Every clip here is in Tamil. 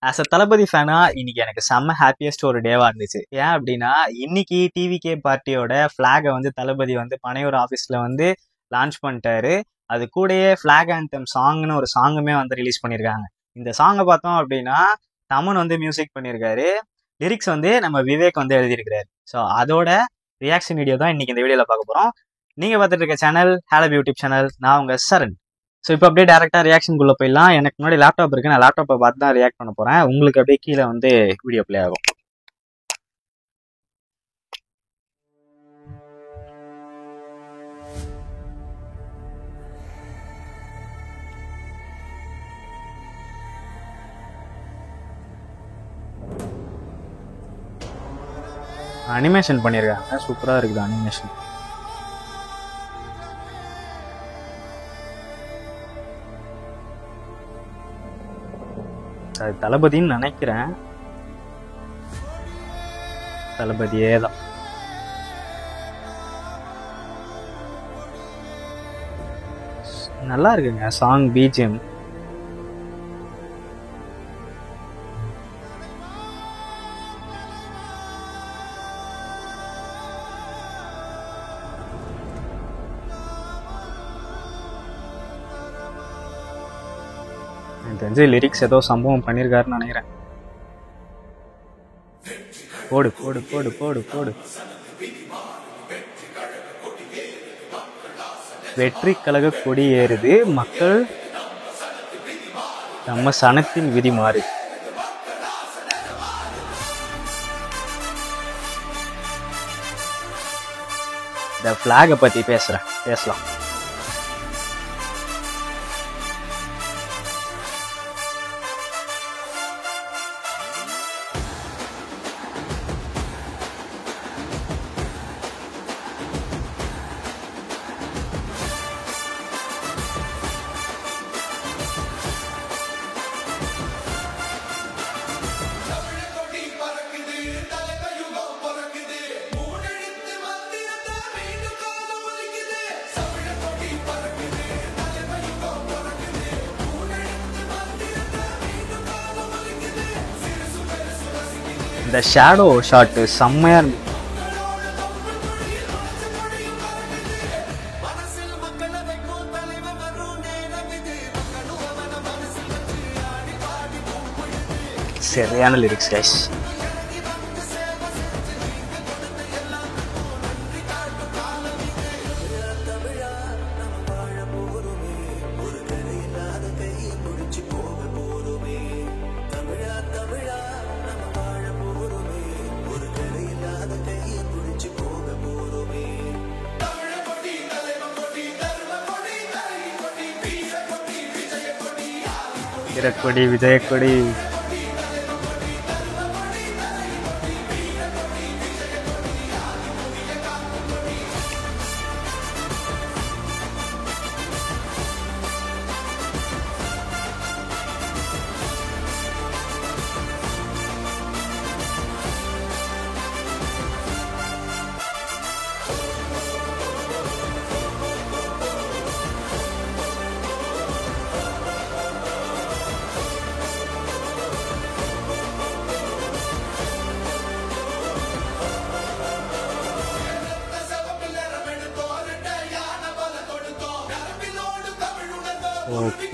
ஆஸ் அ தளபதி ஃபேனா இன்னைக்கு எனக்கு செம்ம ஹாப்பியஸ்ட் ஒரு டேவா இருந்துச்சு. ஏன் அப்படின்னா இன்னைக்கு டிவிகே பார்ட்டியோட ஃபிளாகை வந்து தளபதி வந்து பனையூர் ஆஃபீஸில் வந்து லான்ச் பண்ணிட்டாரு. அது கூடயே ஃபிளாக் ஆந்தம் சாங்னு ஒரு சாங்குமே வந்து ரிலீஸ் பண்ணியிருக்காங்க. இந்த சாங்கை பார்த்தோம் அப்படின்னா தமன் வந்து மியூசிக் பண்ணியிருக்காரு, லிரிக்ஸ் வந்து நம்ம விவேக் வந்து எழுதியிருக்கிறாரு. ஸோ அதோட ரியாக்ஷன் வீடியோ தான் இன்னைக்கு இந்த வீடியோவில் பார்க்க போகிறோம். நீங்கள் பார்த்துட்டு இருக்க சேனல் ஹேலப் யூடியூப் சேனல். நான் உங்கள் சரண். ஸோ இப்போ அப்படியே டேரெக்டாக ரியாக்ஷனுக்குள்ளே போயிடலாம். எனக்கு முன்னாடி லேப்டாப் இருக்குது, நான் லேப்டாப்பை பார்த்து தான் ரியாக்ட் பண்ண போகிறேன். உங்களுக்கு அப்படியே கீழே வந்து வீடியோ ப்ளே ஆகும். அனிமேஷன் பண்ணியிருக்காங்க, சூப்பராக இருக்குது அனிமேஷன். அது தளபதின்னு நினைக்கிறேன், தளபதியே தான். நல்லா இருக்குங்க சாங், பிஜிஎம். எனக்கு தெரிஞ்ச லிரிக்ஸ் ஏதோ சம்பவம் பண்ணியிருக்காருன்னு நினைக்கிறேன். போடு போடு போடு போடு போடு. வெற்றி கழக கொடி ஏறுது, மக்கள் நம்ம சனத்தின் விதி மாறு. இந்த பிளாகை பத்தி பேசலாம். இந்த ஷேடோ ஷாட் செம்மையா இருக்கு. சரியான லிரிக்ஸ் கைஸ். வீரக்கொடி விஜயக்கொடி.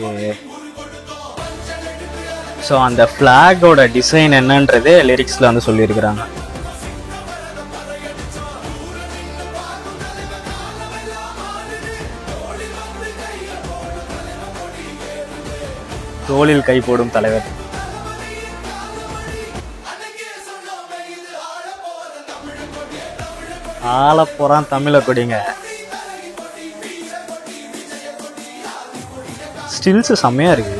ஓகே, ஸோ அந்த ஃப்ளாகோட டிசைன் என்னன்றது லிரிக்ஸில் வந்து சொல்லியிருக்கிறாங்க. தோளில் கை போடும் தலைவர். ஆளப்போறான் தமிழ கொடிங்க. ஸ்டில்ஸ் செம்மையா இருக்கு.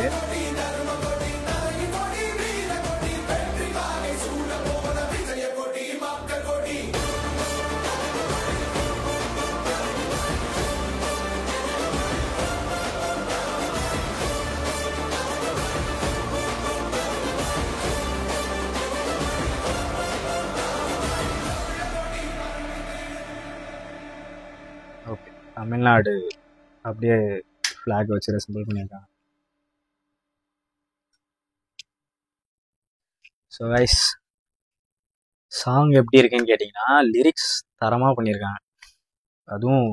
ஓகே, தமிழ்நாடு அப்படியே ஃப்ளாக் வச்சு ரெசம்பிள் பண்ணியிருக்காங்க. ஸோ கைஸ், சாங் எப்படி இருக்குன்னு கேட்டிங்கன்னா, லிரிக்ஸ் தரமாக பண்ணியிருக்காங்க. அதுவும்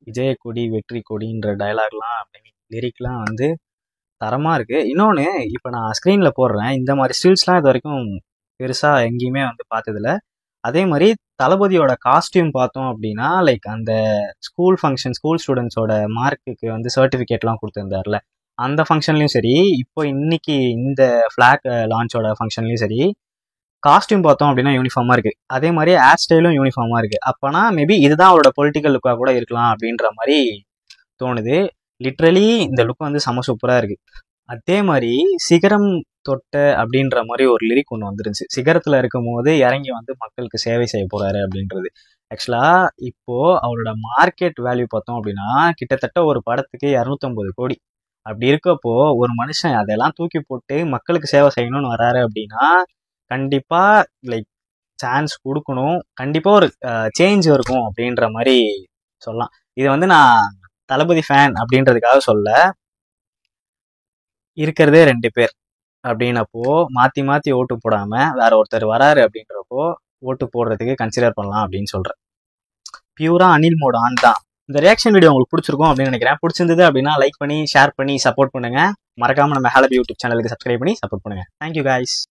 விஜய கொடி வெற்றி கொடின்ற டைலாக்லாம் லிரிக்லாம் வந்து தரமாக இருக்குது. இன்னொன்று, இப்போ நான் ஸ்க்ரீனில் போடுறேன், இந்த மாதிரி ஸ்டில்ஸ்லாம் இது வரைக்கும் பெருசாக எங்கேயுமே வந்து பார்த்ததில்ல. அதே மாதிரி தளபதியோட காஸ்டியூம் பார்த்தோம் அப்படின்னா, லைக் அந்த ஸ்கூல் ஃபங்க்ஷன், ஸ்கூல் ஸ்டூடெண்ட்ஸோட மார்க்குக்கு வந்து சர்டிஃபிகேட்லாம் கொடுத்துருந்தார்ல, அந்த ஃபங்க்ஷன்லையும் சரி, இப்போ இன்னைக்கு இந்த ஃப்ளாக் லான்ச்சோட ஃபங்க்ஷன்லையும் சரி, காஸ்டியூம் பார்த்தோம் அப்படின்னா யூனிஃபார்மாக இருக்குது. அதே மாதிரி ஹேர் ஸ்டைலும் யூனிஃபார்மாக இருக்குது. அப்போனா மேபி இதுதான் அவரோட பொலிட்டிக்கல் லுக்காக கூட இருக்கலாம் அப்படின்ற மாதிரி தோணுது. லிட்ரலி இந்த லுக் வந்து செம சூப்பராக இருக்குது. அதே மாதிரி சிகரம் தொட்ட அப்படின்ற மாதிரி ஒரு லிரிக் ஒன்று வந்துருந்துச்சு. சிகரத்தில் இருக்கும் போது இறங்கி வந்து மக்களுக்கு சேவை செய்ய போகிறாரு அப்படின்றது. ஆக்சுவலாக இப்போது அவரோட மார்க்கெட் வேல்யூ பார்த்தோம் அப்படின்னா கிட்டத்தட்ட ஒரு படத்துக்கு 250 கோடி. அப்படி இருக்கப்போ ஒரு மனுஷன் அதெல்லாம் தூக்கி போட்டு மக்களுக்கு சேவை செய்யணும்னு வராரு அப்படின்னா கண்டிப்பாக லைக் சான்ஸ் கொடுக்கணும், கண்டிப்பாக ஒரு சேஞ்ச் இருக்கும் அப்படின்ற மாதிரி சொல்லலாம். இது வந்து நான் தளபதி ஃபேன் அப்படின்றதுக்காக சொல்ல, இருக்கிறதே 2 பேர் அப்படின்னப்போ மாற்றி மாற்றி ஓட்டு போடாமல் வேற ஒருத்தர் வராரு அப்படின்றப்போ ஓட்டு போடுறதுக்கு கன்சிடர் பண்ணலாம் அப்படின்னு சொல்கிறேன். பியூராக அனில் மோட் ஆன் தான். இந்த ரியாக்ஷன் வீடியோ உங்களுக்கு பிடிச்சிருக்கும் அப்படின்னு நினைக்கிறேன். பிடிச்சிருந்தது அப்படின்னா லைக் பண்ணி ஷேர் பண்ணி சப்போர்ட் பண்ணுங்கள். மறக்காமல் நம்ம ஹேலபி யூடியூப் சேனலுக்கு சப்ஸ்கிரைப் பண்ணி சப்போர்ட் பண்ணுங்கள். Thank you guys.